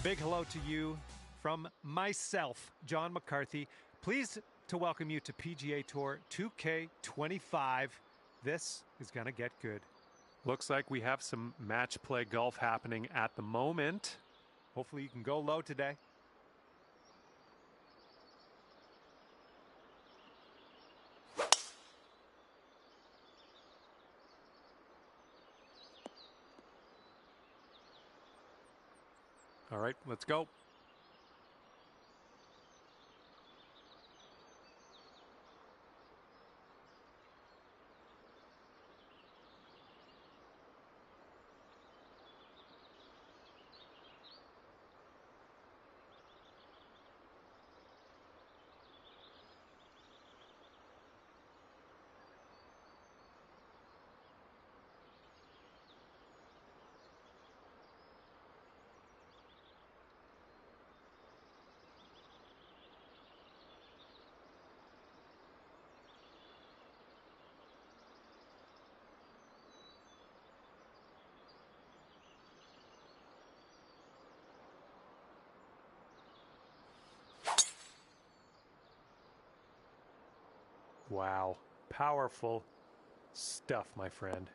big hello to you from myself, John McCarthy. Pleased to welcome you to PGA Tour 2K25. This is going to get good. Looks like we have some match play golf happening at the moment. Hopefully you can go low today. All right, let's go. Wow, powerful stuff, my friend.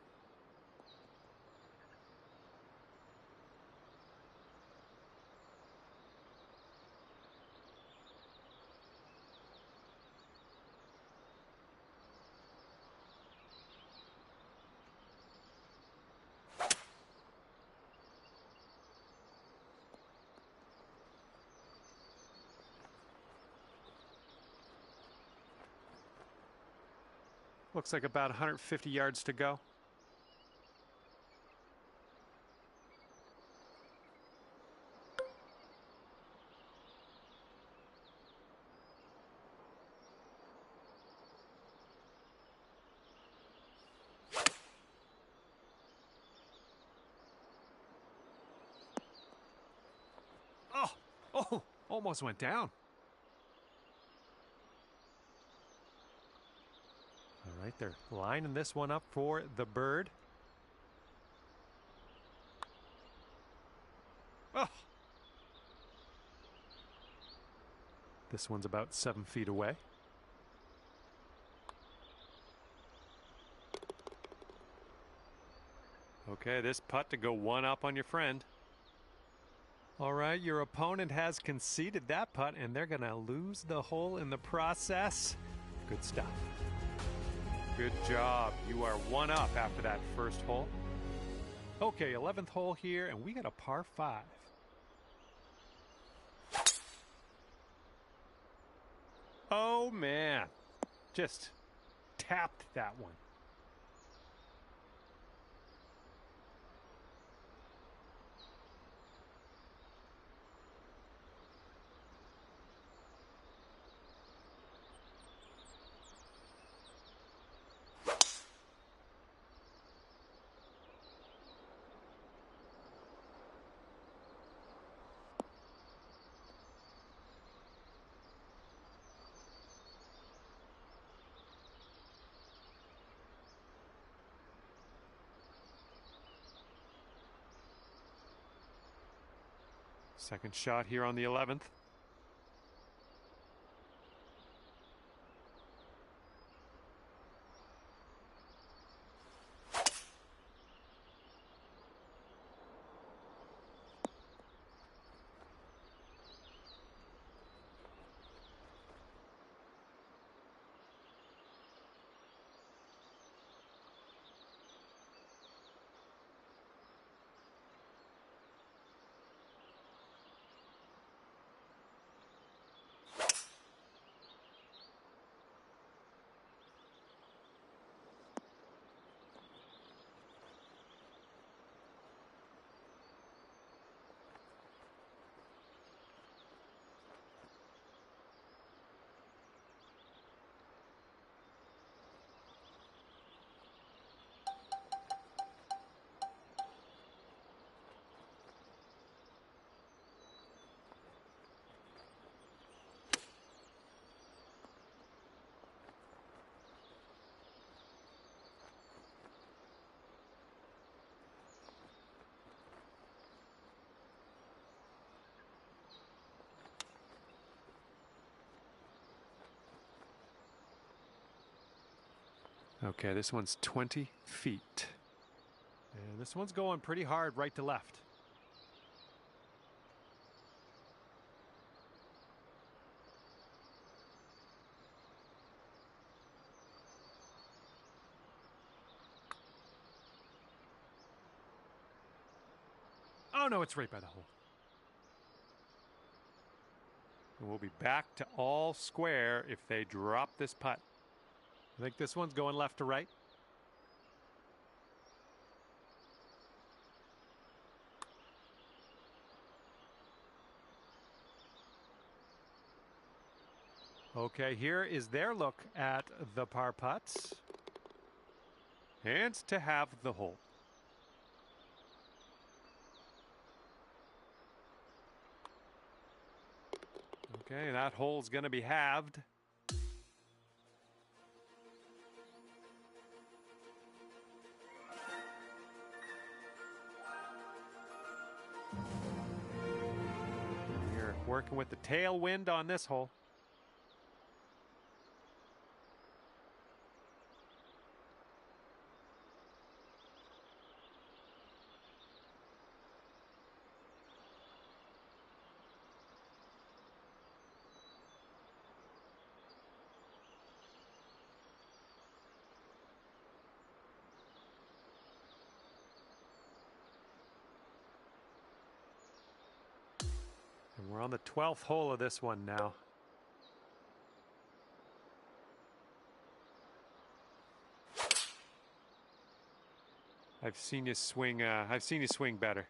Looks like about 150 yards to go. Oh, almost went down. All right, they're lining this one up for the bird. Oh. This one's about 7 feet away. Okay, this putt to go one up on your friend. All right, your opponent has conceded that putt, and they're going to lose the hole in the process. Good stuff. Good job. You are one up after that first hole. Okay, 11th hole here, and we got a par 5. Oh, man. Just tapped that one. Second shot here on the 11th. Okay, this one's 20 feet. And this one's going pretty hard right to left. Oh no, it's right by the hole. And we'll be back to all square if they drop this putt. I think this one's going left to right. Okay, here is their look at the par putts. And to have the hole. Okay, that hole's going to be halved. We're working with the tailwind on this hole. And we're on the 12th hole of this one now. I've seen you swing better.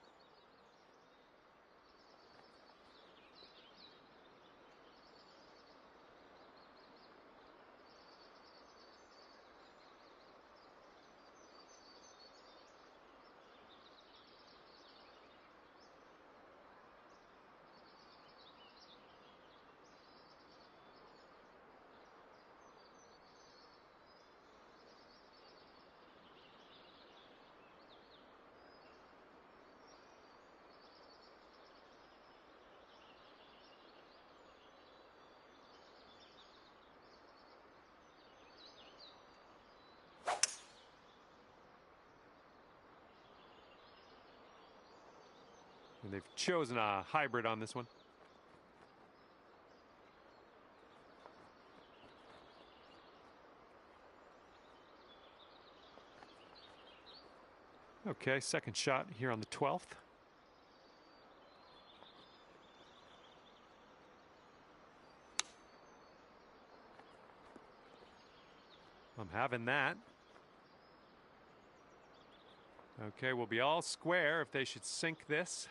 And they've chosen a hybrid on this one. Okay, second shot here on the 12th. I'm having that. Okay, we'll be all square if they should sink this.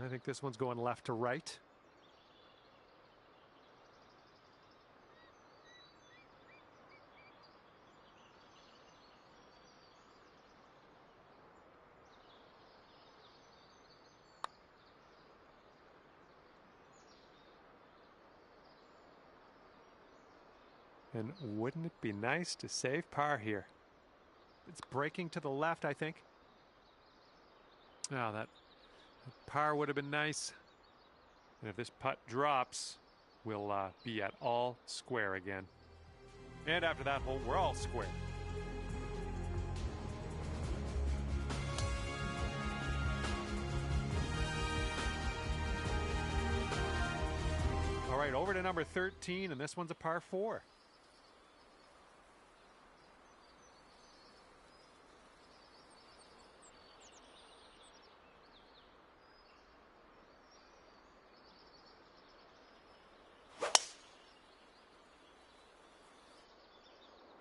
I think this one's going left to right. And wouldn't it be nice to save par here? It's breaking to the left, I think. Oh, that par would have been nice. And if this putt drops, we'll be at all square again. And after that hole, we're all square. All right, over to number 13, and this one's a par 4.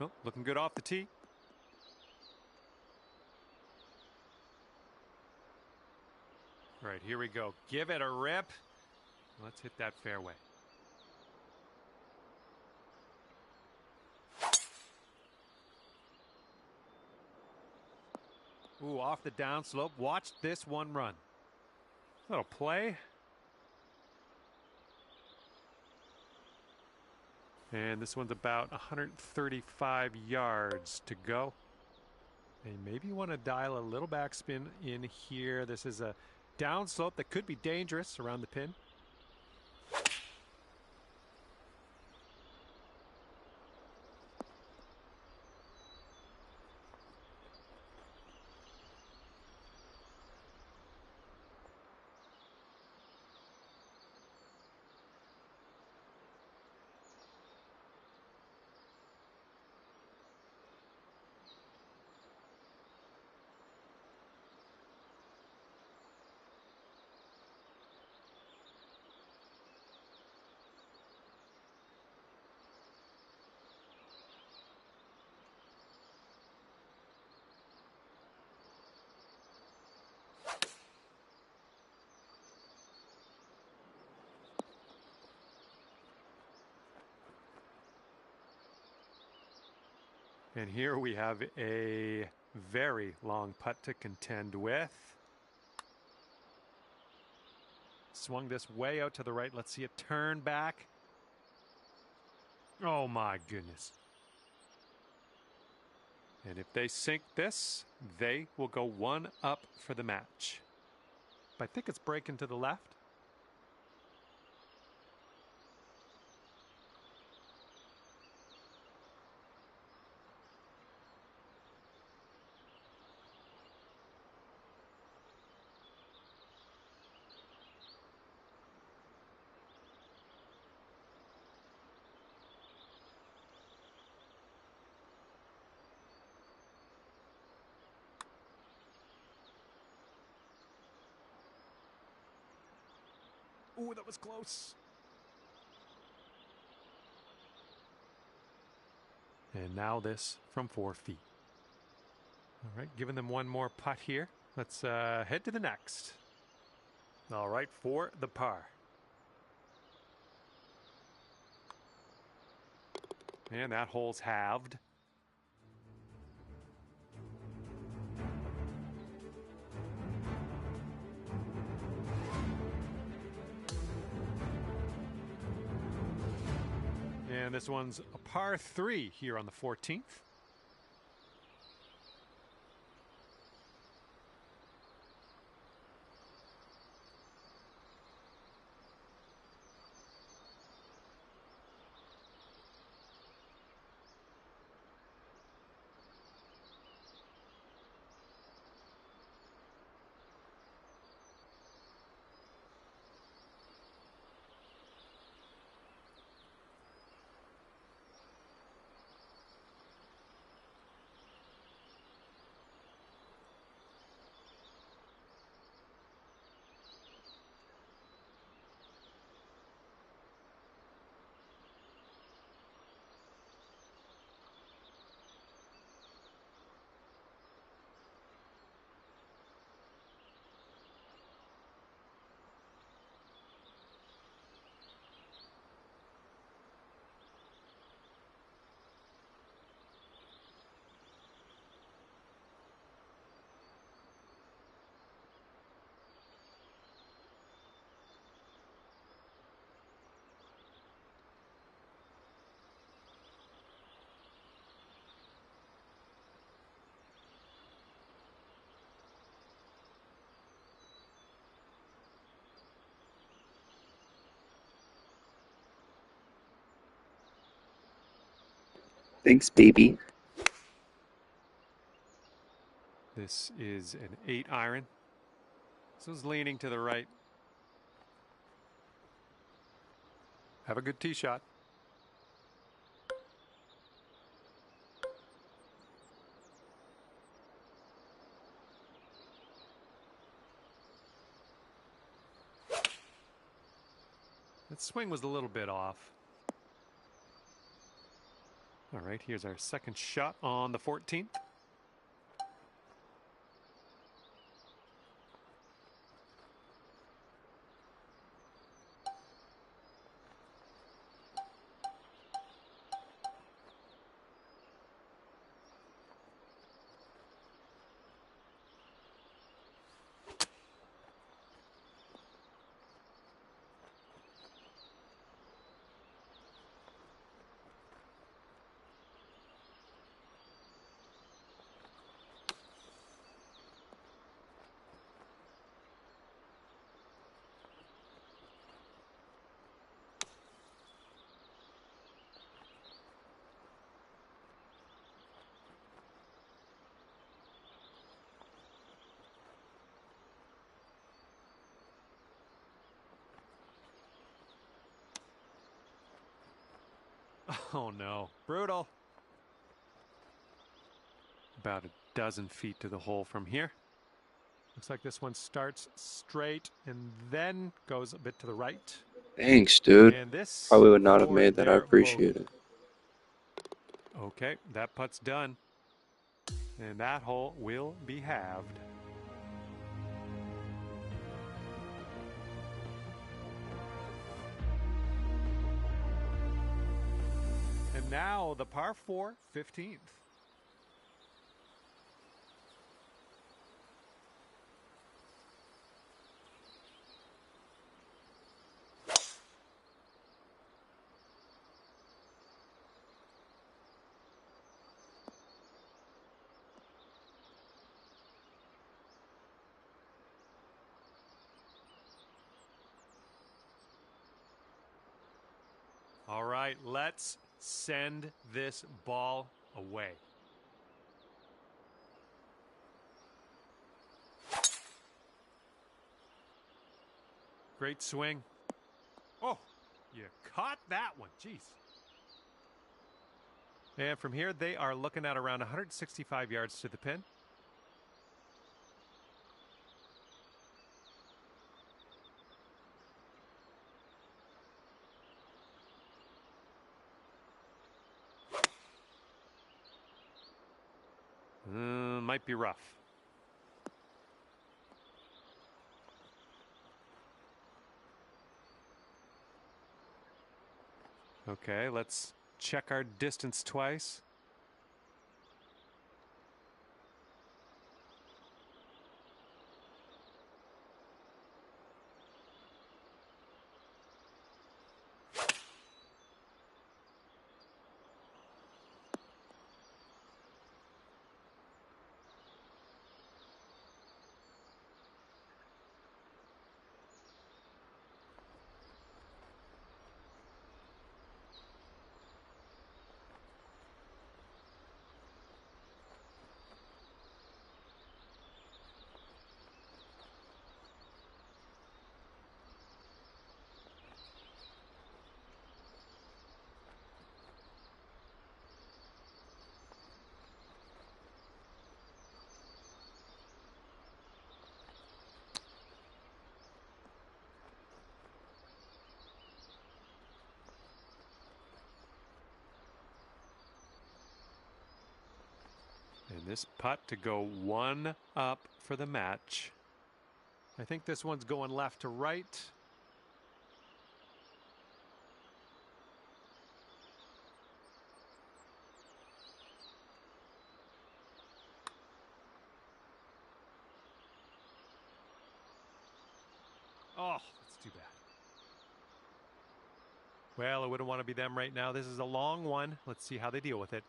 Oh, looking good off the tee. All right, here we go. Give it a rip. Let's hit that fairway. Ooh, off the downslope. Watch this one run. Little play. And this one's about 135 yards to go. And maybe you want to dial a little backspin in here. This is a downslope that could be dangerous around the pin. And here we have a very long putt to contend with. Swung this way out to the right. Let's see it turn back. Oh my goodness. And if they sink this, they will go one up for the match. But I think it's breaking to the left. Ooh, that was close. And now this from 4 feet. All right, giving them one more putt here. Let's head to the next. All right, for the par. And that hole's halved. And this one's a par 3 here on the 14th. Thanks, baby. This is an 8 iron. This is leaning to the right. Have a good tee shot. That swing was a little bit off. All right, here's our second shot on the 14th. Oh no, brutal. About a dozen feet to the hole from here. Looks like this one starts straight and then goes a bit to the right. Thanks, dude. And this Probably would not have for made that. I their appreciate bogey. it. Okay, that putt's done. And that hole will be halved. And now the par 4 15th. All right, let's send this ball away. Great swing. Oh, you caught that one. Jeez. And from here, they are looking at around 165 yards to the pin. Might be rough. Okay, let's check our distance twice. And this putt to go one up for the match. I think this one's going left to right. Oh, that's too bad. Well, I wouldn't want to be them right now. This is a long one. Let's see how they deal with it.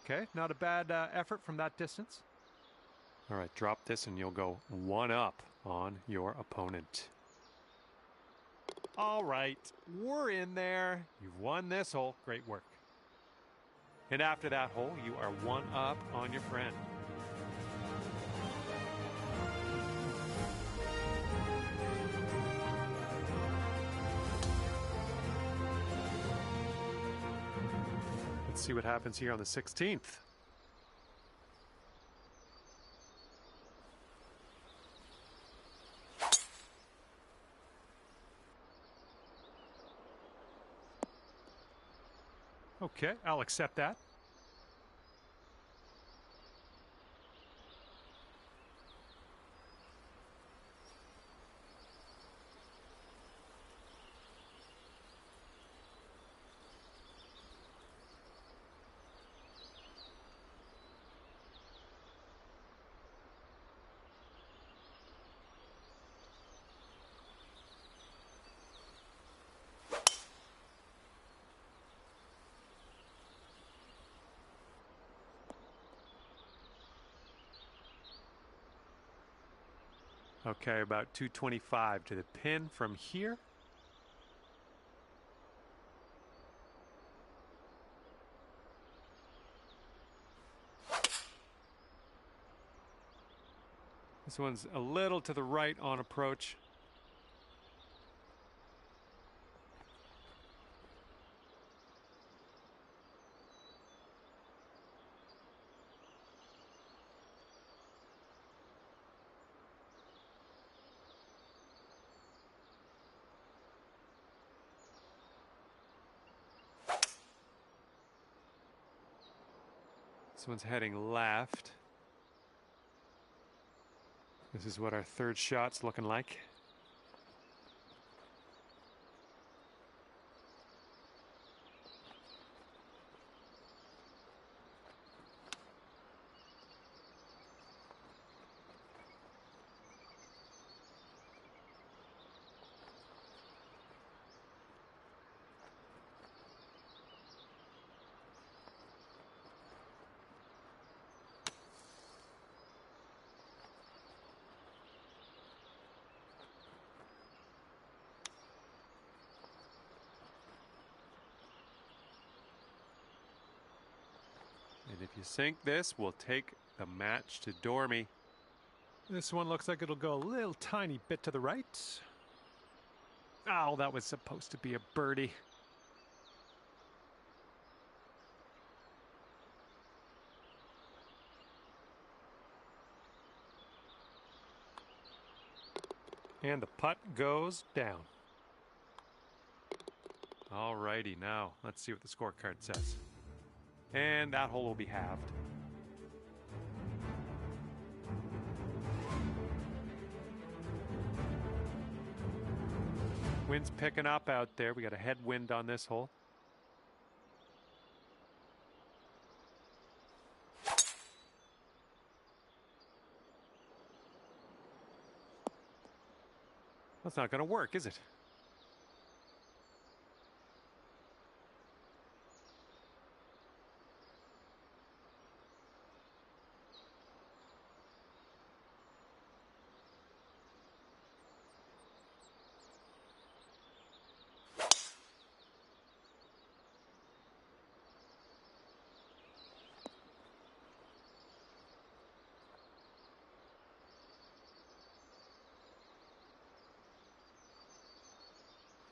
Okay, not a bad effort from that distance. All right, drop this and you'll go one up on your opponent. All right, we're in there. You've won this hole. Great work. And after that hole, you are one up on your friend. Let's see what happens here on the 16th. Okay, I'll accept that. Okay, about 225 to the pin from here. This one's a little to the right on approach. This one's heading left. This is what our third shot's looking like. you sink this, we'll take the match to Dormy. This one looks like it'll go a little tiny bit to the right. Oh, that was supposed to be a birdie. And the putt goes down. All righty, now let's see what the scorecard says. And that hole will be halved. Wind's picking up out there. We got a headwind on this hole. That's not going to work, is it?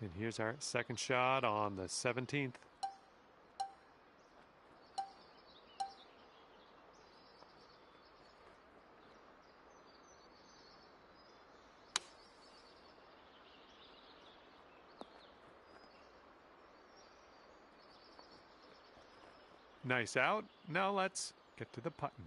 And here's our second shot on the 17th. Nice out. Now let's get to the putting.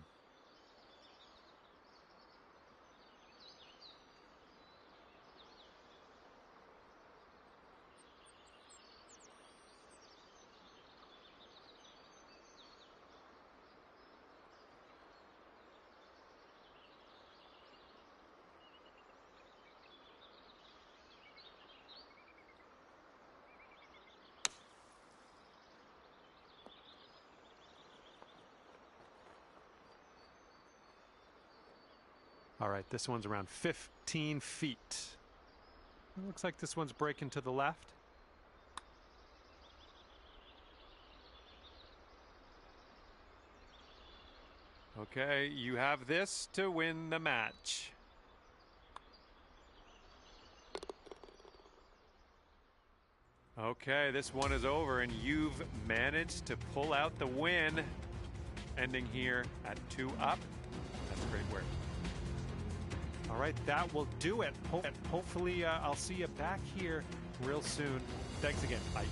All right, this one's around 15 feet. It looks like this one's breaking to the left. Okay, you have this to win the match. Okay, this one is over, and you've managed to pull out the win, ending here at 2 up. That's great work. All right, that will do it. Hopefully, I'll see you back here real soon. Thanks again. Bye.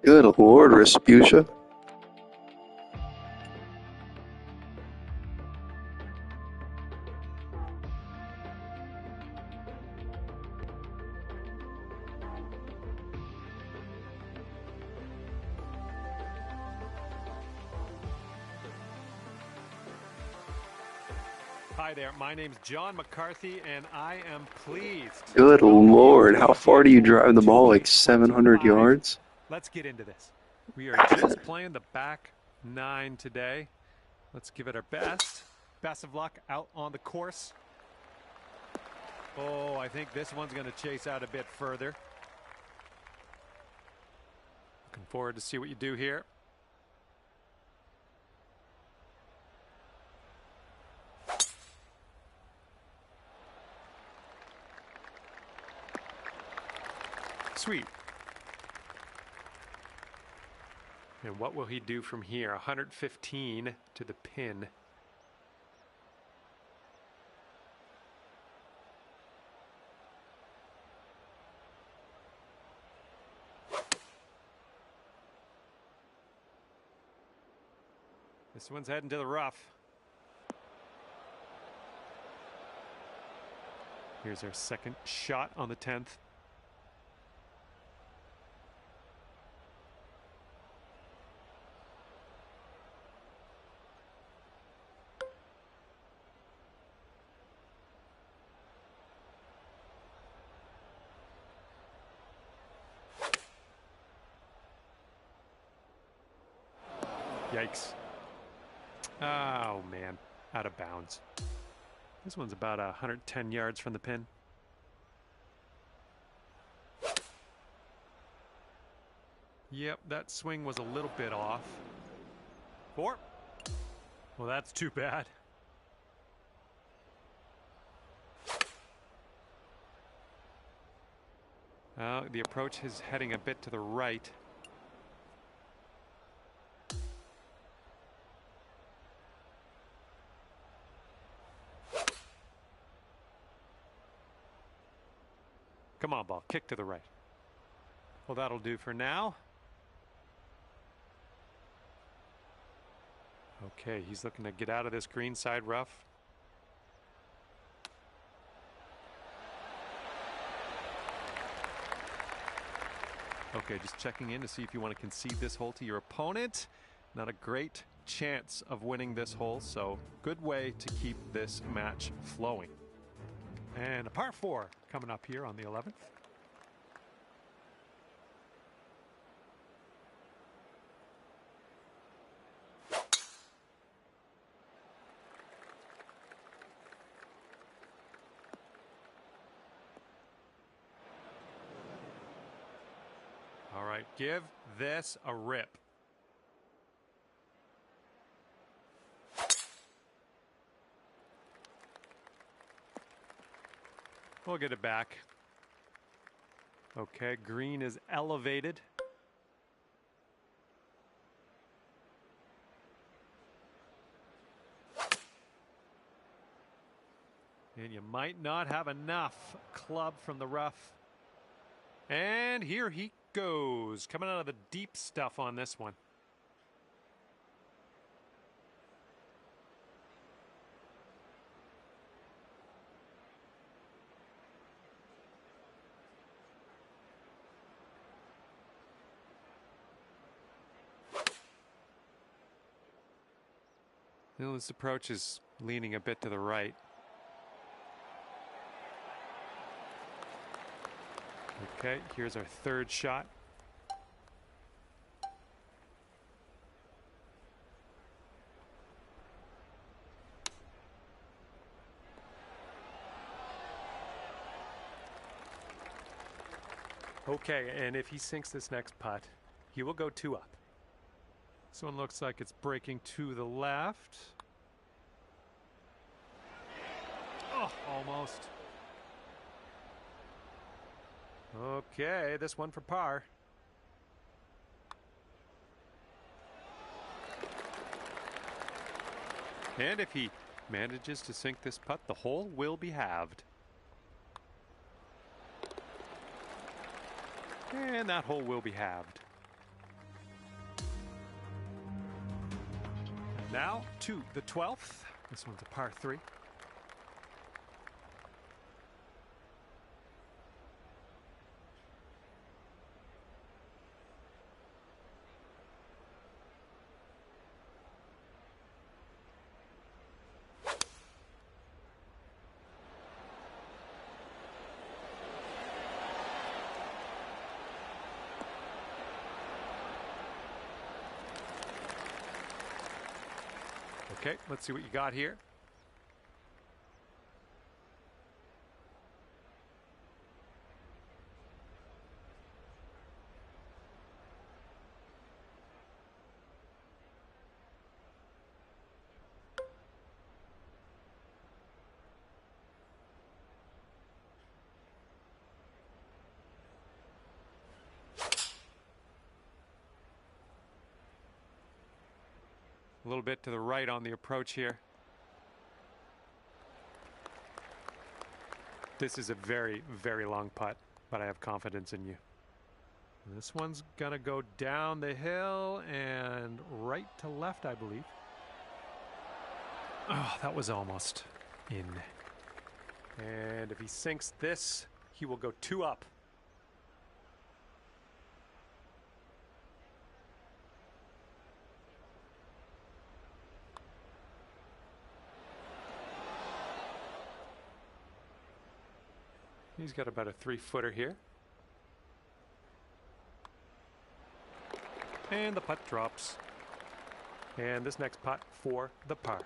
Good Lord, Respucia. Hi there, my name's John McCarthy, and I am pleased. Good Lord, how far do you drive the ball? Like 700 yards? Let's get into this. We are just playing the back 9 today. Let's give it our best. Best of luck out on the course. Oh, I think this one's going to chase out a bit further. Looking forward to see what you do here. sweet. And what will he do from here? 115 to the pin. This one's heading to the rough. Here's our second shot on the 10th. Yikes. Oh, man. Out of bounds. This one's about 110 yards from the pin. Yep, that swing was a little bit off. 4. Well, that's too bad. The approach is heading a bit to the right. Come on, ball. Kick to the right. Well, that'll do for now. Okay, he's looking to get out of this green side rough. Okay, just checking in to see if you want to concede this hole to your opponent. Not a great chance of winning this hole, so good way to keep this match flowing. And a par 4 coming up here on the 11th. All right, give this a rip. We'll get it back. Okay, green is elevated. And you might not have enough club from the rough. And here he goes, coming out of the deep stuff on this one. Well, this approach is leaning a bit to the right. Okay, here's our third shot. Okay, and if he sinks this next putt, he will go 2 up. This one looks like it's breaking to the left. Oh, almost. Okay, this one for par. And if he manages to sink this putt, the hole will be halved. And that hole will be halved. And now to the 12th. This one's a par 3. Okay, let's see what you got here. A little bit to the right on the approach here. This is a very, very long putt, but I have confidence in you. This one's gonna go down the hill and right to left, I believe. Oh, that was almost in. And if he sinks this, he will go 2 up. He's got about a 3-footer here. And the putt drops. And this next putt for the par.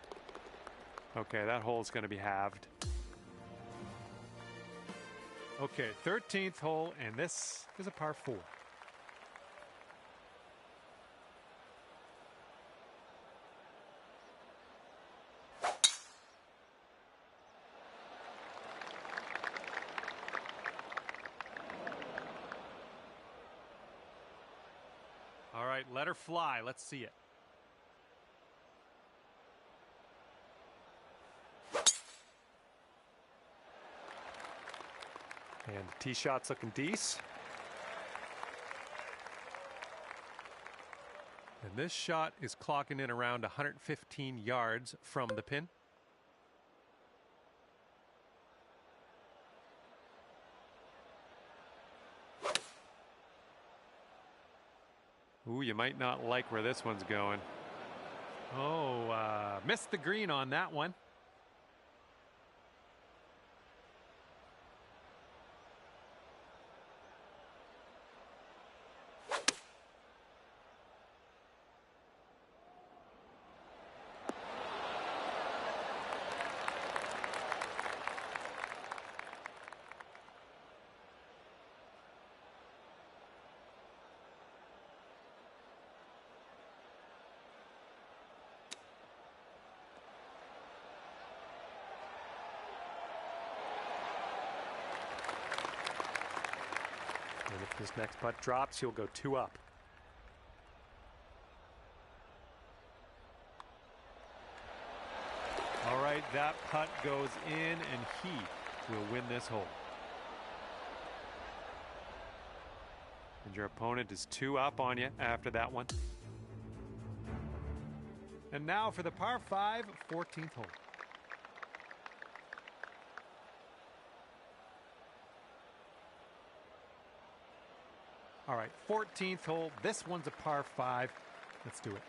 Okay, that hole's going to be halved. Okay, 13th hole, and this is a par 4. All right, let her fly. Let's see it. And the tee shot's looking decent. And this shot is clocking in around 115 yards from the pin. Ooh, you might not like where this one's going. Oh, missed the green on that one. And if this next putt drops, he'll go 2 up. All right, that putt goes in, and he will win this hole. And your opponent is 2 up on you after that one. And now for the par 5, 14th hole. All right, 14th hole. This one's a par 5. Let's do it.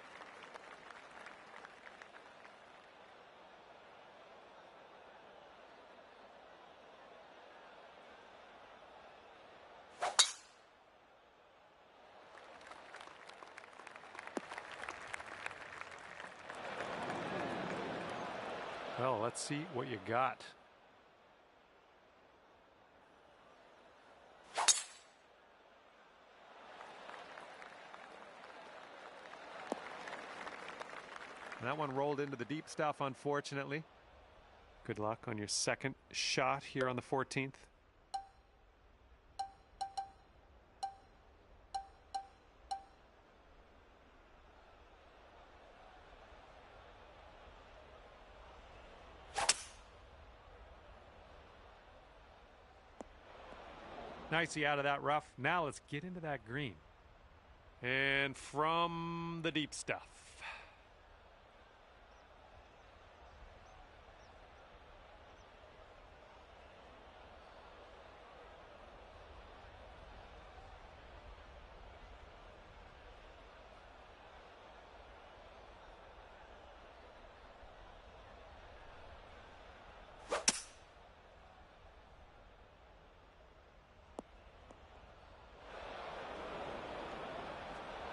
Well, let's see what you got. That one rolled into the deep stuff, unfortunately. Good luck on your second shot here on the 14th. Nicely out of that rough. Now let's get into that green. And from the deep stuff.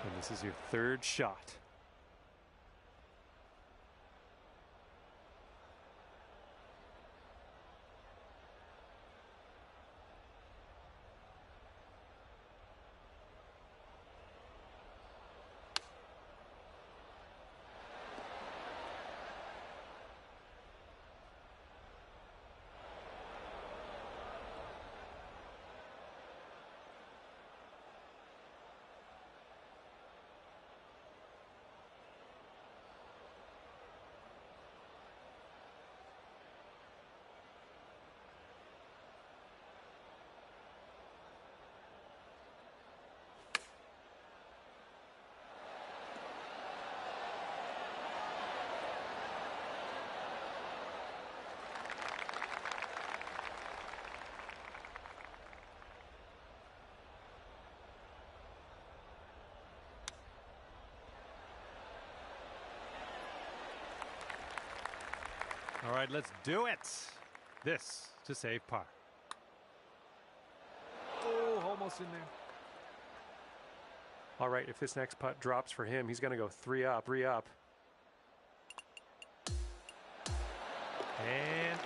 And this is your third shot. All right, let's do it. This to save par. Oh, almost in there. All right, if this next putt drops for him, he's going to go 3 up, 3 up. And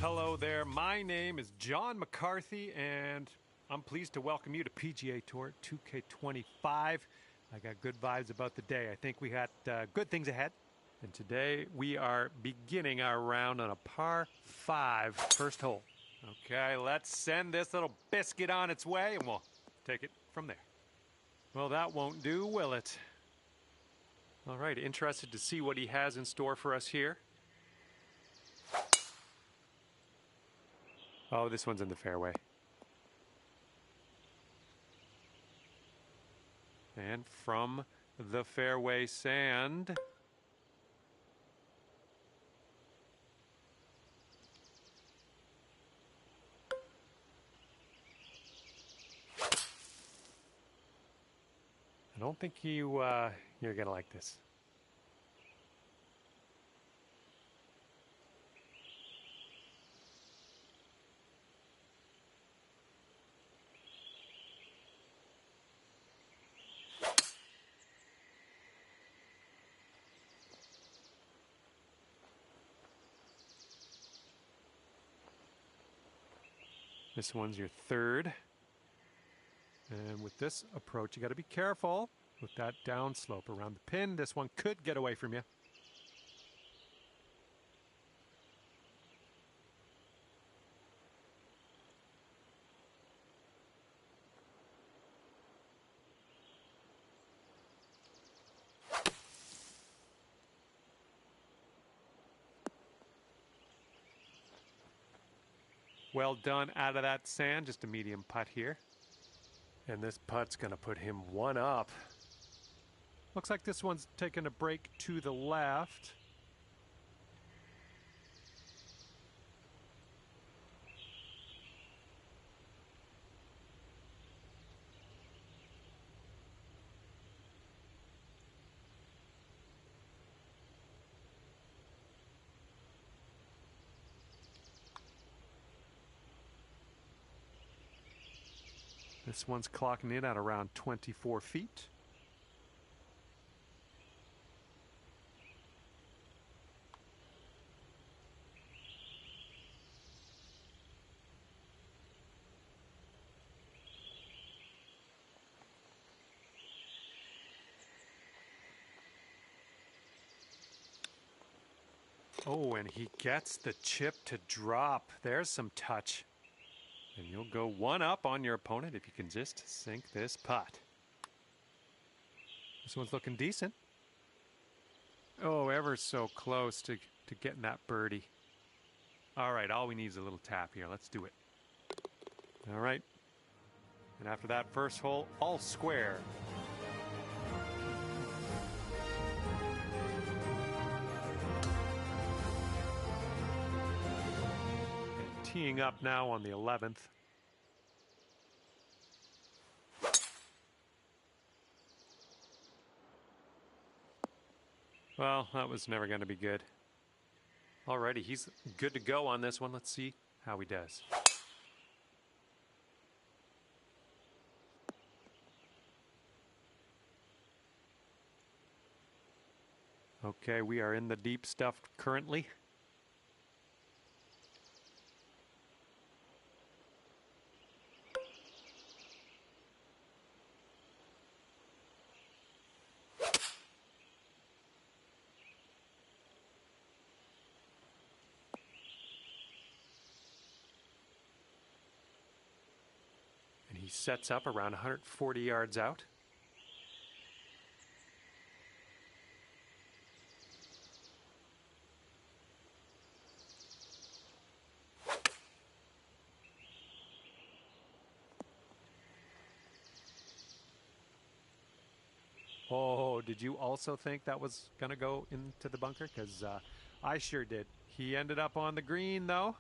hello there. My name is John McCarthy, and I'm pleased to welcome you to PGA Tour 2K25. I got good vibes about the day. I think we got good things ahead. And today we are beginning our round on a par 5 first hole. Okay, let's send this little biscuit on its way, and we'll take it from there. Well, that won't do, will it? All right, interested to see what he has in store for us here. Oh, this one's in the fairway. And from the fairway sand. I don't think you're going to like this. This one's your third. And with this approach, you got to be careful with that downslope around the pin. This one could get away from you. Well done out of that sand. Just a medium putt here. And this putt's going to put him one up. Looks like this one's taking a break to the left. This one's clocking in at around 24 feet. Oh, and he gets the chip to drop. There's some touch. And you'll go one up on your opponent if you can just sink this putt. This one's looking decent. Oh, ever so close to getting that birdie. All right, all we need is a little tap here. Let's do it. All right. And after that first hole, all square. And teeing up now on the 11th. Well, that was never going to be good. Alrighty, he's good to go on this one. Let's see how he does. Okay, we are in the deep stuff currently. And he sets up around 140 yards out. Oh, did you also think that was going to go into the bunker? Because I sure did. He ended up on the green, though.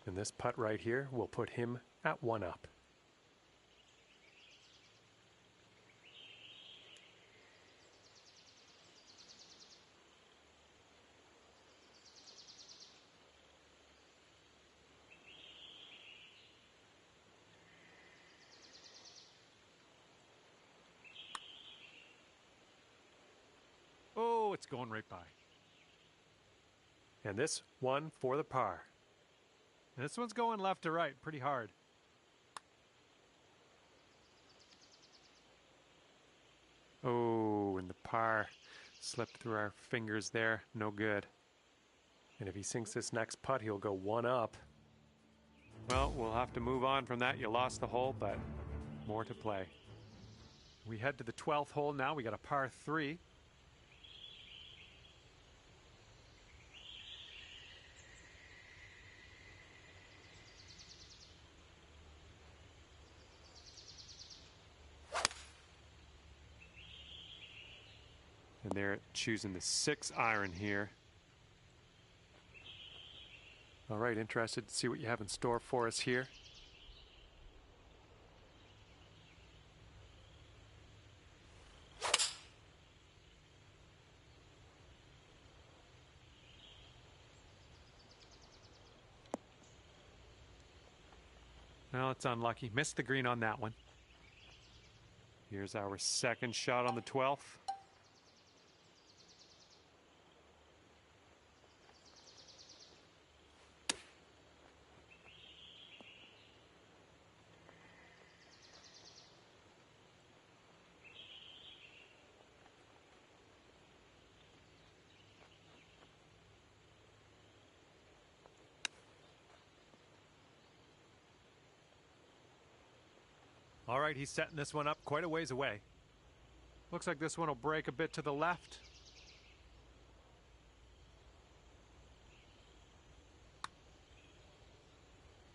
And this putt right here will put him at one up. Oh, it's going right by. And this one for the par. And this one's going left to right pretty hard. Oh, and the par slipped through our fingers there. No good. And if he sinks this next putt, he'll go one up. Well, we'll have to move on from that. You lost the hole, but more to play. We head to the 12th hole now. We got a par 3. And they're choosing the 6-iron here. All right, interested to see what you have in store for us here. Well, it's unlucky. Missed the green on that one. Here's our second shot on the 12th. All right, he's setting this one up quite a ways away. Looks like this one will break a bit to the left.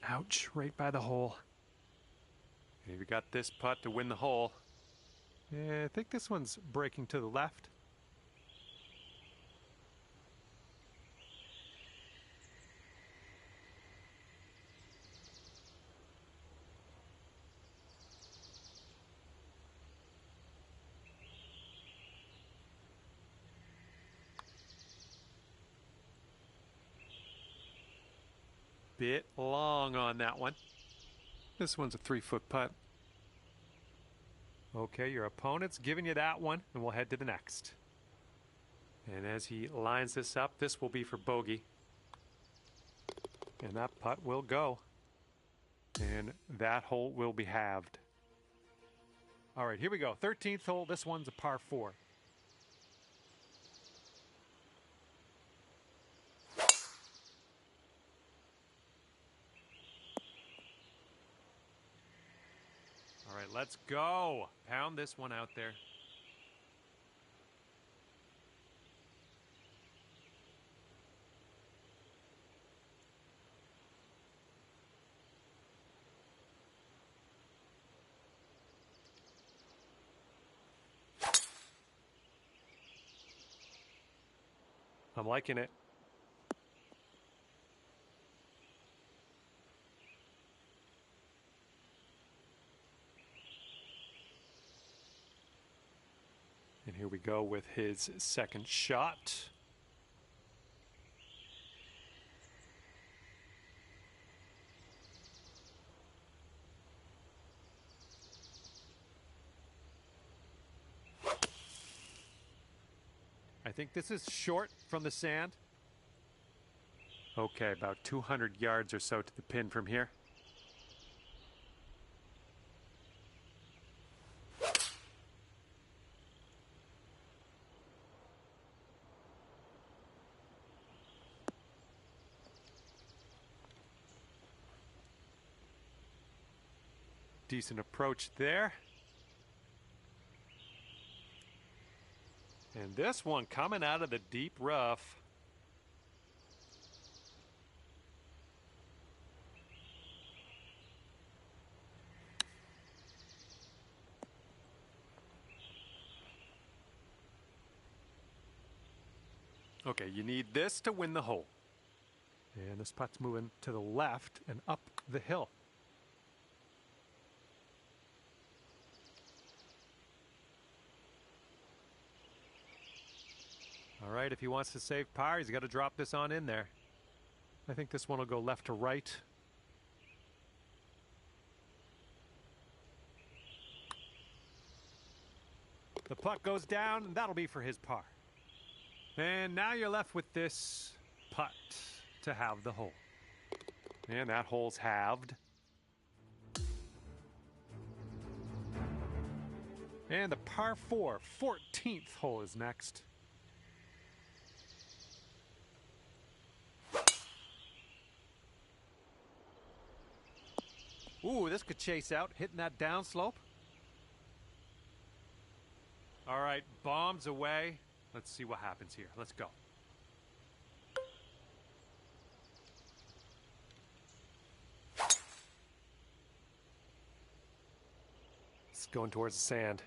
Ouch, right by the hole. Okay, we got this putt to win the hole. Yeah, I think this one's breaking to the left. Bit long on that one. This one's a 3-foot putt. Okay, your opponent's giving you that one, and we'll head to the next. And as he lines this up, this will be for bogey. And that putt will go. And that hole will be halved. All right, here we go. 13th hole. This one's a par 4. All right, let's go. Pound this one out there. I'm liking it. And here we go with his second shot. I think this is short from the sand. Okay, about 200 yards or so to the pin from here. Decent approach there. And this one coming out of the deep rough. Okay, you need this to win the hole. And this putt's moving to the left and up the hill. All right, if he wants to save par, he's got to drop this on in there. I think this one will go left to right. The putt goes down, and that'll be for his par. And now you're left with this putt to have the hole. And that hole's halved. And the par 4, 14th hole is next. Ooh, this could chase out, hitting that downslope. All right, bombs away. Let's see what happens here. Let's go. It's going towards the sand.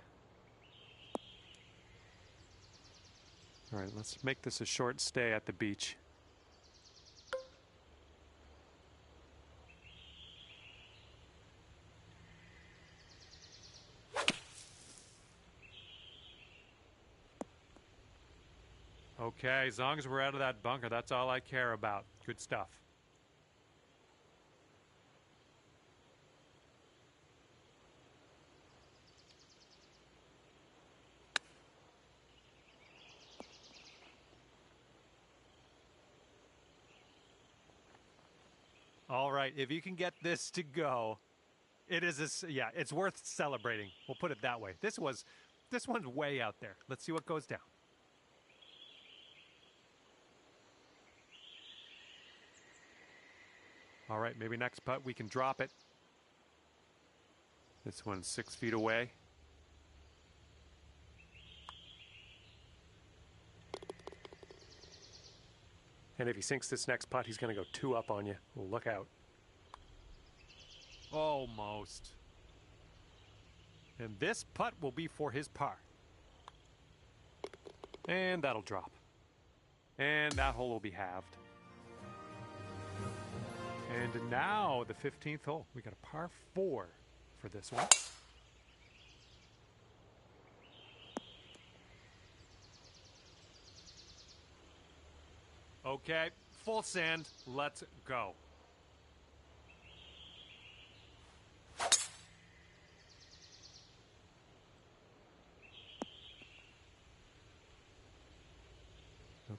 All right, let's make this a short stay at the beach. Okay, as long as we're out of that bunker, that's all I care about. Good stuff. All right, if you can get this to go, it is yeah, it's worth celebrating. We'll put it that way. This one's way out there. Let's see what goes down. All right, maybe next putt we can drop it. This one's 6 feet away. And if he sinks this next putt, he's going to go 2 up on you. Look out. Almost. And this putt will be for his par. And that'll drop. And that hole will be halved. And now the 15th hole. We got a par 4 for this one. Okay, full sand. Let's go.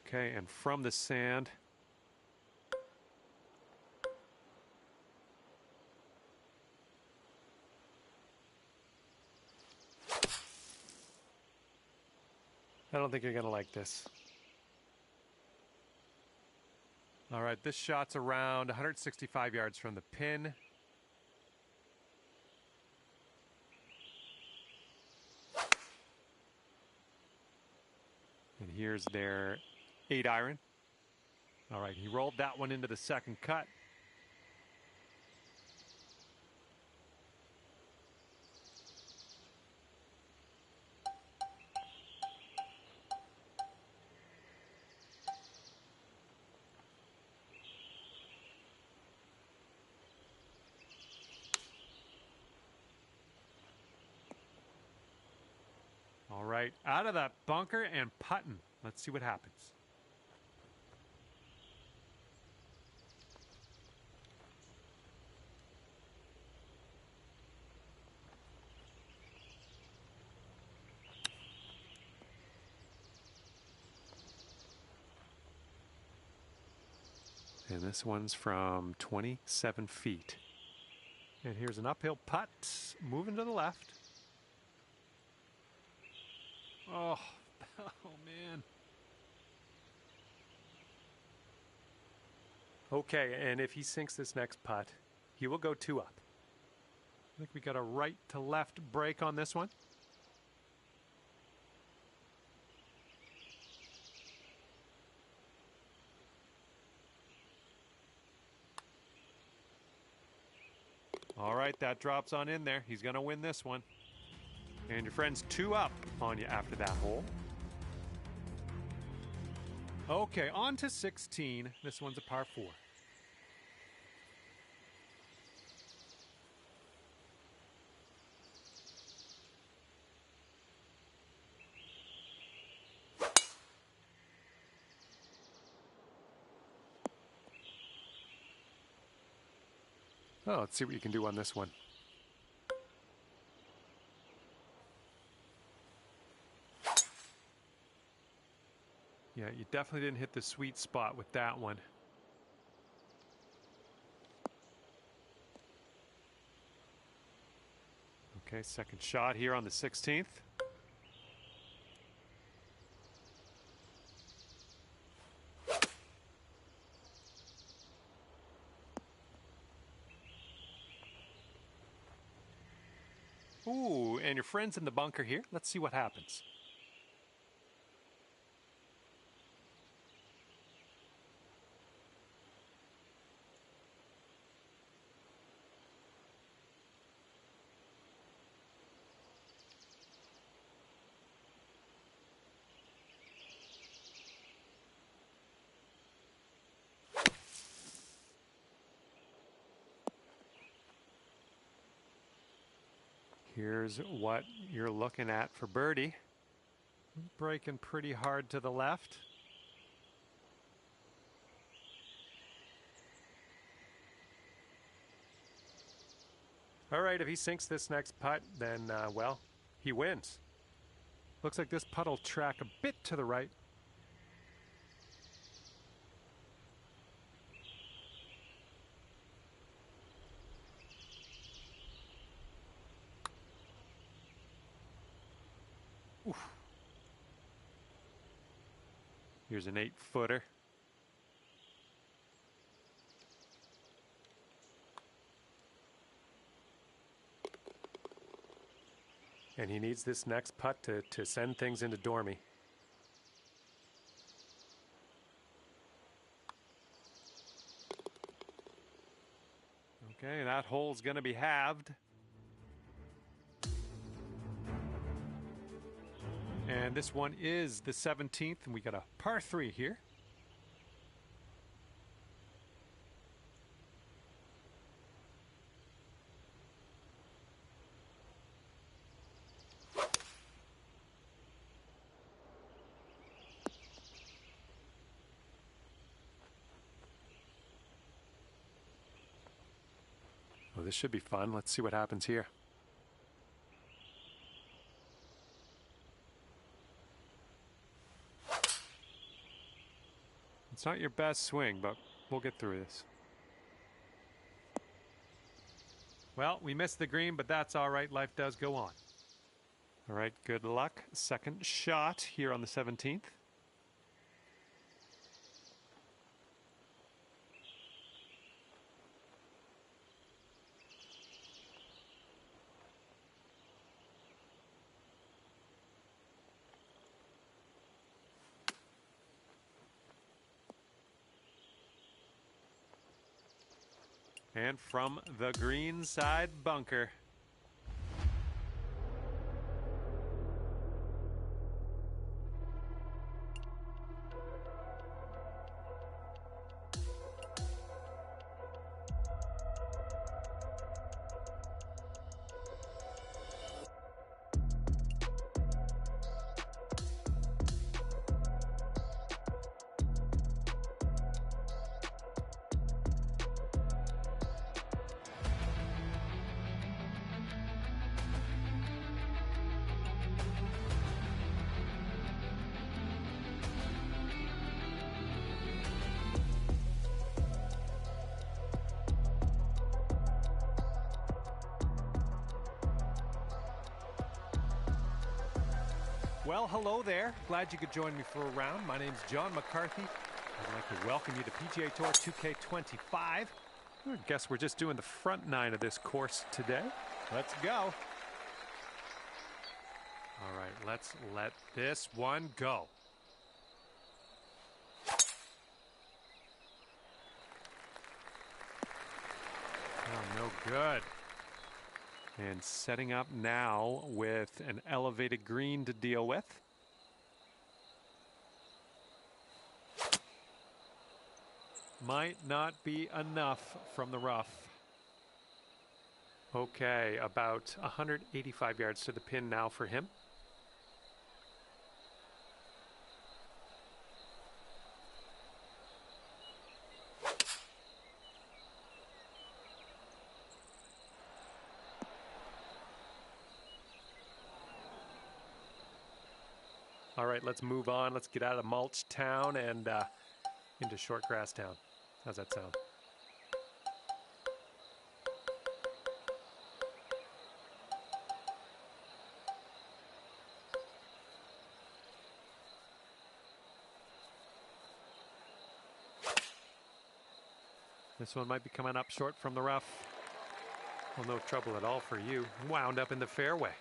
Okay, and from the sand. I don't think you're going to like this. All right, this shot's around 165 yards from the pin. And here's their 8-iron. All right, he rolled that one into the second cut. All right, out of that bunker and putting. Let's see what happens. And this one's from 27 feet. And here's an uphill putt, moving to the left. Oh, oh man. Okay, and if he sinks this next putt, he will go 2 up. I think we got a right to left break on this one. All right, that drops on in there. He's going to win this one. And your friend's 2 up on you after that hole. Okay, on to 16. This one's a par 4. Oh, let's see what you can do on this one. Yeah, you definitely didn't hit the sweet spot with that one. Okay, second shot here on the 16th. Ooh, and your friend's in the bunker here. Let's see what happens. Here's what you're looking at for birdie. Breaking pretty hard to the left. All right, if he sinks this next putt, then, well, he wins. Looks like this putt will track a bit to the right. Oof. Here's an 8-footer. And he needs this next putt to send things into Dormy. Okay, that hole's going to be halved. And this one is the 17th, and we got a par 3 here. Oh, this should be fun. Let's see what happens here. It's not your best swing, but we'll get through this. Well, we missed the green, but that's all right. Life does go on. All right, good luck. Second shot here on the 17th. And from the green side bunker. Well, hello there. Glad you could join me for a round. My name's John McCarthy. I'd like to welcome you to PGA Tour 2K25. I guess we're just doing the front 9 of this course today. Let's go. All right, let's let this one go. Oh, no good. And setting up now with an elevated green to deal with. Might not be enough from the rough. Okay, about 185 yards to the pin now for him. All right, let's move on. Let's get out of Mulch Town and into Shortgrass Town. How's that sound? This one might be coming up short from the rough. Well, no trouble at all for you. Wound up in the fairway.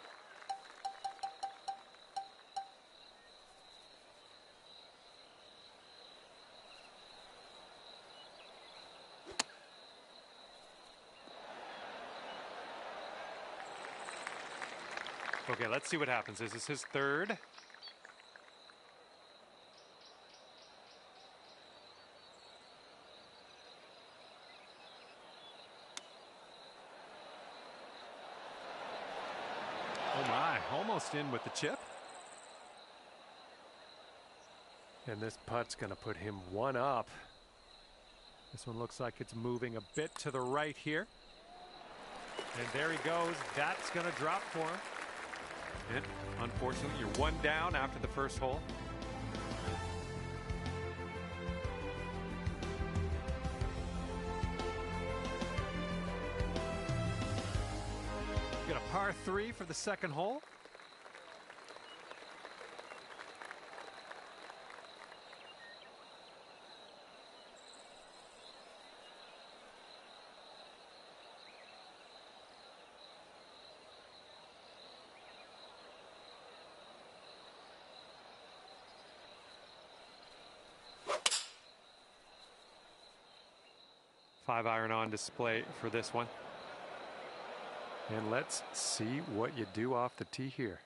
Okay, let's see what happens. This is his third. Oh my, almost in with the chip. And this putt's gonna put him one up. This one looks like it's moving a bit to the right here. And there he goes. That's gonna drop for him. And unfortunately, you're one down after the first hole. Got a par 3 for the second hole. 5-iron on display for this one. And let's see what you do off the tee here.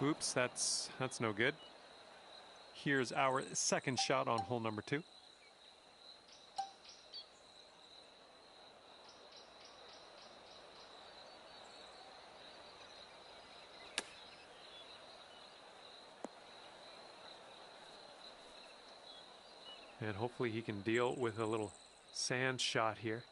Oops, that's no good. Here's our second shot on hole number 2. And hopefully he can deal with a little sand shot here.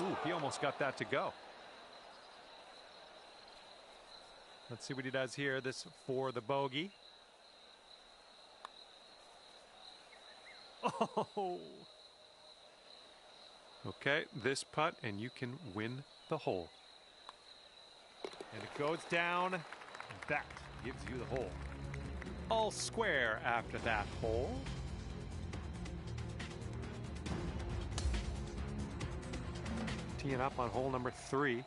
Ooh, he almost got that to go. Let's see what he does here. This for the bogey. Oh! Okay, this putt, and you can win the hole. And it goes down. That gives you the hole. All square after that hole. Teeing up on hole number 3. Well,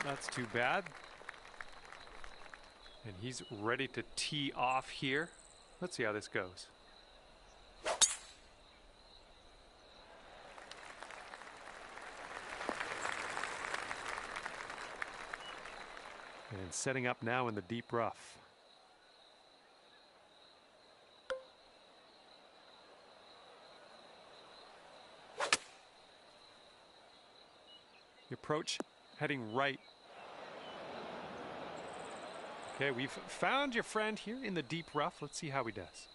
that's too bad. And he's ready to tee off here. Let's see how this goes. And setting up now in the deep rough. The approach heading right. Okay, we've found your friend here in the deep rough. Let's see how he does.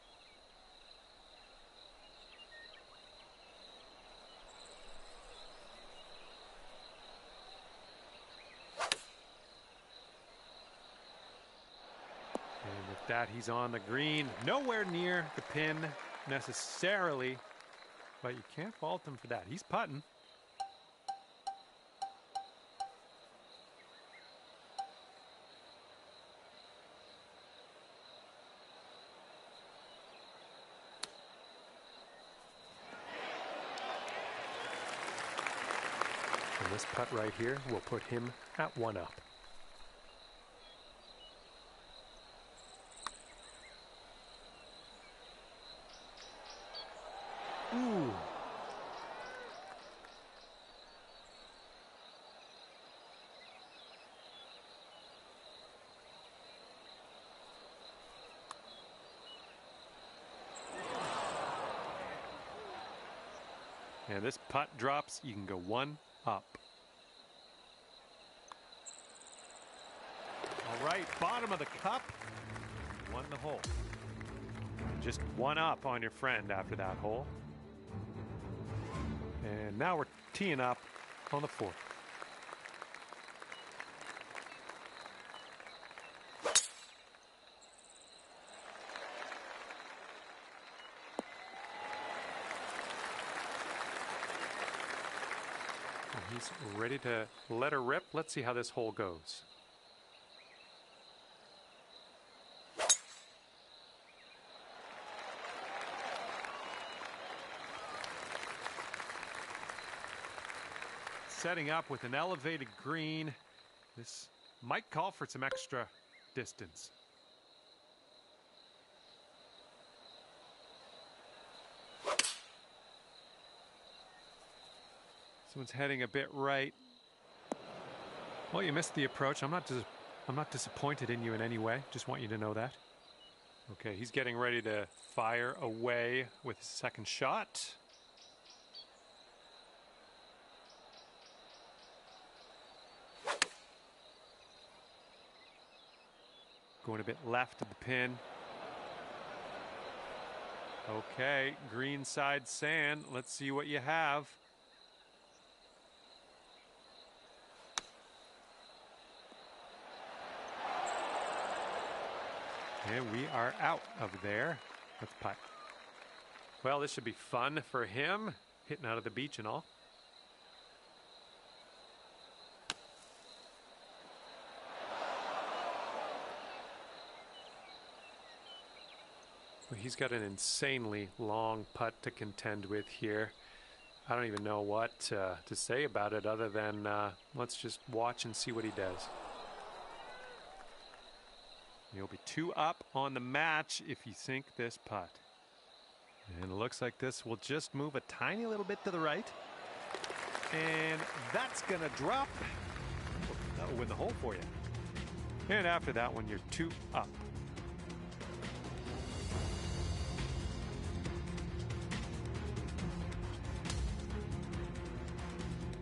And with that, he's on the green. Nowhere near the pin necessarily, but you can't fault him for that. He's putting. And this putt right here will put him at 1 up. Ooh. And this putt drops, you can go 1 up. All right, bottom of the cup, won the hole. Just 1 up on your friend after that hole. And now we're teeing up on the 4th. And he's ready to let her rip. Let's see how this hole goes. Setting up with an elevated green. This might call for some extra distance. This one's heading a bit right. Well, you missed the approach. I'm not disappointed in you in any way. Just want you to know that. Okay, he's getting ready to fire away with his second shot. Going a bit left of the pin. Okay, green side sand. Let's see what you have. And we are out of there. Let's putt. Well, this should be fun for him, hitting out of the beach and all. Well, he's got an insanely long putt to contend with here. I don't even know what to say about it other than let's just watch and see what he does. You'll be 2 up on the match if you sink this putt. And it looks like this will just move a tiny little bit to the right. And that's going to drop. That'll win the hole for you. And after that one, you're 2 up.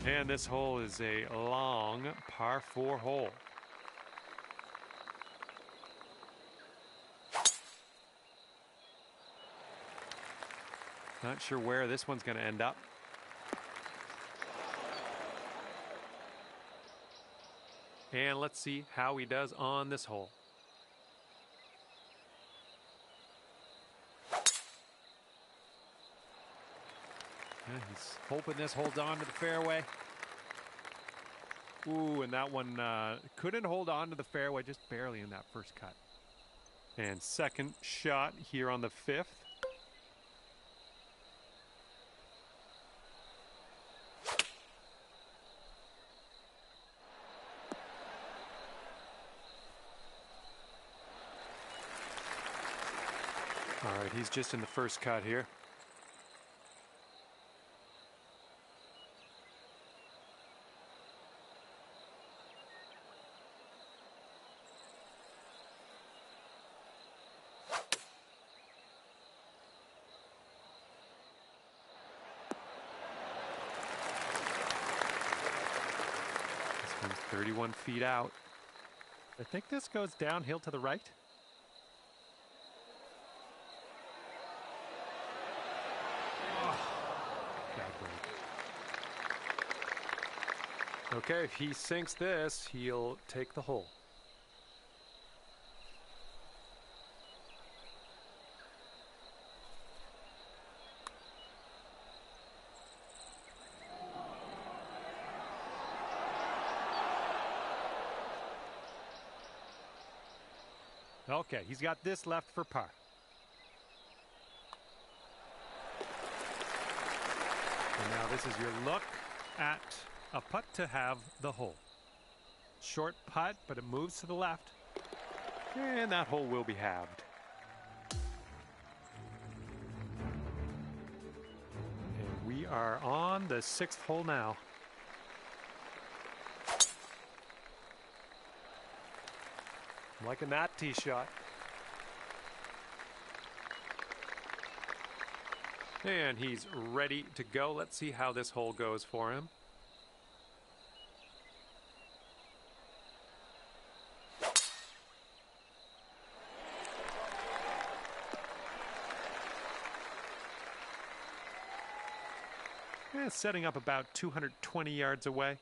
And this hole is a long par 4 hole. Not sure where this one's going to end up. And let's see how he does on this hole. And he's hoping this holds on to the fairway. Ooh, and that one couldn't hold on to the fairway, just barely in that first cut. And second shot here on the 5th. All right, he's just in the first cut here. This one's 31 feet out. I think this goes downhill to the right. Okay, if he sinks this, he'll take the hole. Okay, he's got this left for par. And now this is your look at a putt to have the hole. Short putt, but it moves to the left. And that hole will be halved. And we are on the 6th hole now. I'm liking that tee shot. And he's ready to go. Let's see how this hole goes for him. And setting up about 220 yards away.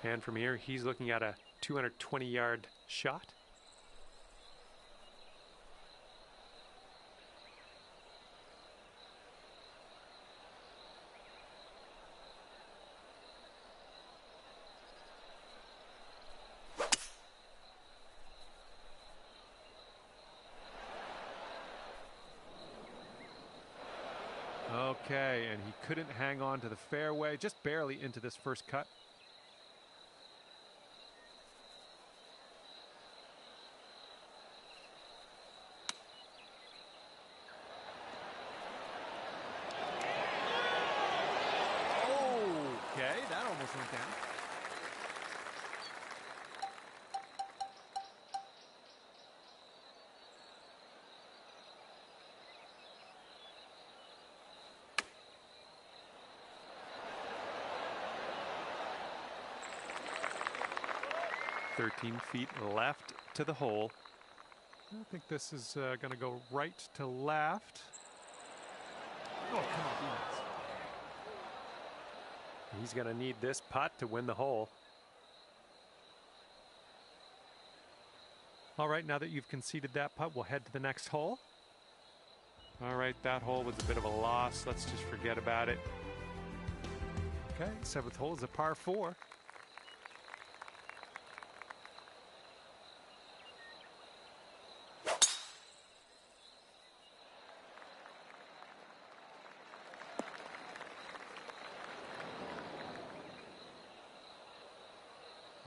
And from here, he's looking at a 220-yard shot. Okay, and he couldn't hang on to the fairway, just barely into this first cut. Okay, that almost went down. "13 feet left to the hole." I think this is going to go right to left. Oh, come on, be nice. He's going to need this putt to win the hole. All right, now that you've conceded that putt, we'll head to the next hole. All right, that hole was a bit of a loss. Let's just forget about it. Okay, 7th hole is a par 4.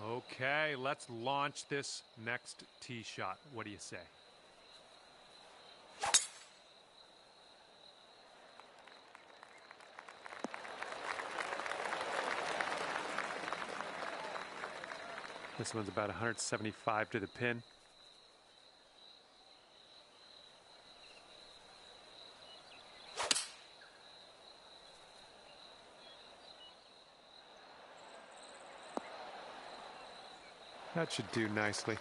Okay, let's launch this next tee shot. What do you say? This one's about 175 to the pin. That should do nicely.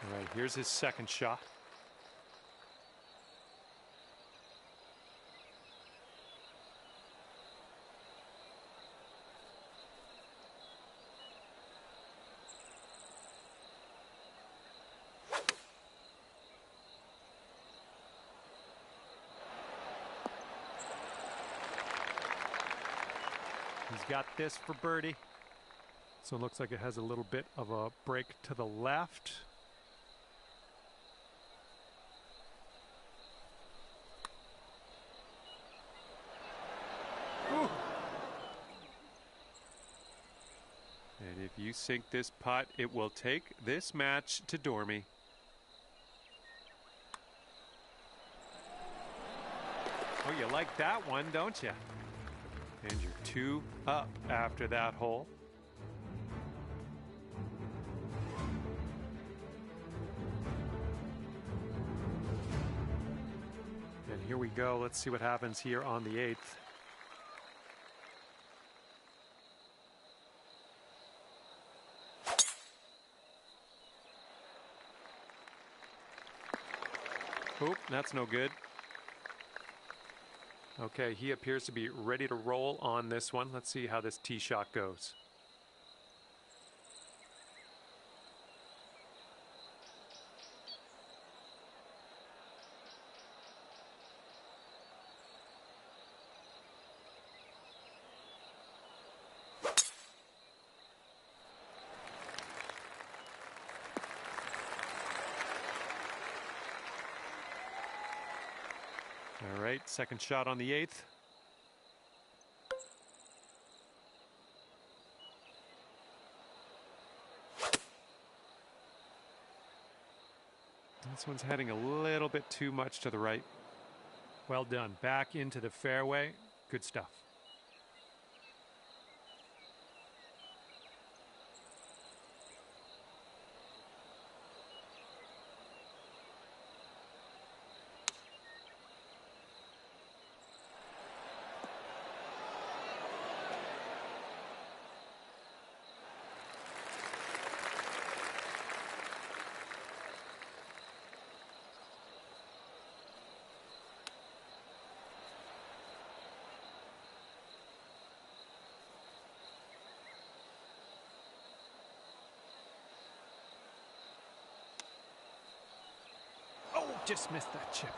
All right, here's his second shot. He's got this for birdie. So it looks like it has a little bit of a break to the left. Ooh. And if you sink this putt, it will take this match to Dormy. Oh, you like that one, don't you? And you're 2 up after that hole. And here we go. Let's see what happens here on the 8th. Oop, that's no good. Okay, he appears to be ready to roll on this one. Let's see how this tee shot goes. All right, second shot on the 8th. This one's heading a little bit too much to the right. Well done. Back into the fairway. Good stuff. Just missed that chip.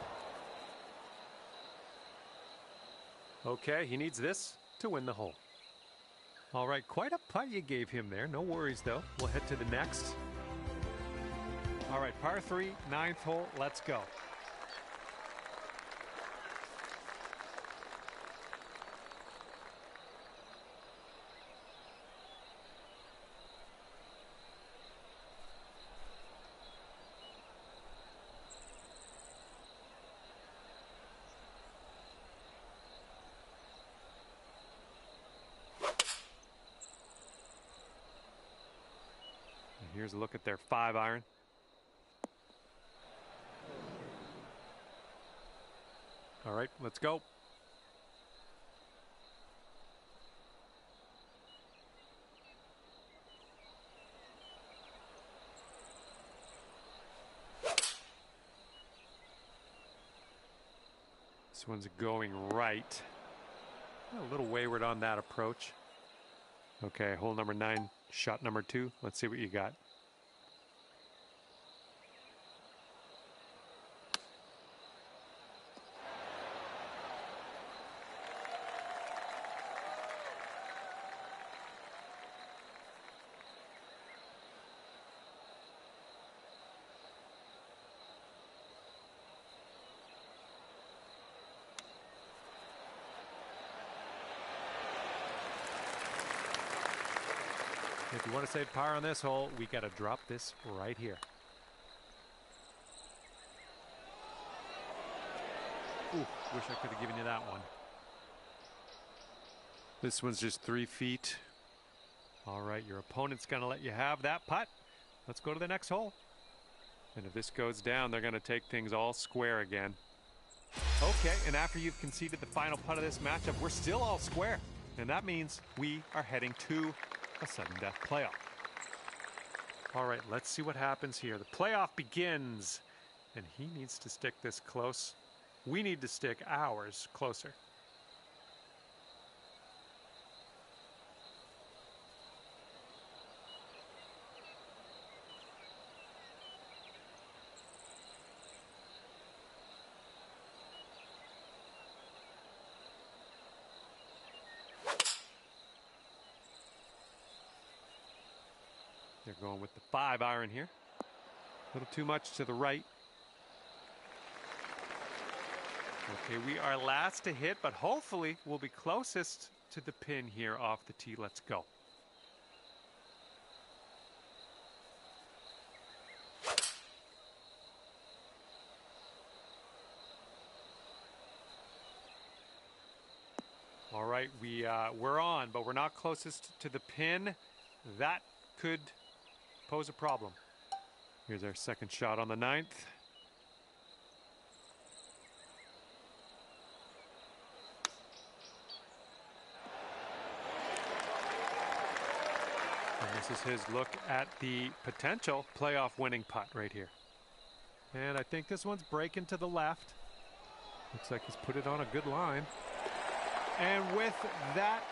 Okay, he needs this to win the hole. All right, quite a putt you gave him there. No worries, though. We'll head to the next. All right, par 3, 9th hole. Let's go. Here's a look at their 5-iron. All right, let's go. This one's going right. A little wayward on that approach. Okay, hole number 9, shot number 2. Let's see what you got. If you want to save par on this hole, we got to drop this right here. Ooh, wish I could have given you that one. This one's just 3 feet. All right, your opponent's going to let you have that putt. Let's go to the next hole. And if this goes down, they're going to take things all square again. Okay, and after you've conceded the final putt of this matchup, we're still all square. And that means we are heading to a sudden death playoff. All right, let's see what happens here. The playoff begins, and he needs to stick this close. We need to stick ours closer. They're going with the 5-iron here. A little too much to the right. Okay, we are last to hit, but hopefully we'll be closest to the pin here off the tee. Let's go. All right, we're on, but we're not closest to the pin. That could pose a problem. Here's our second shot on the 9th. And this is his look at the potential playoff winning putt right here. And I think this one's breaking to the left. Looks like he's put it on a good line. And with that,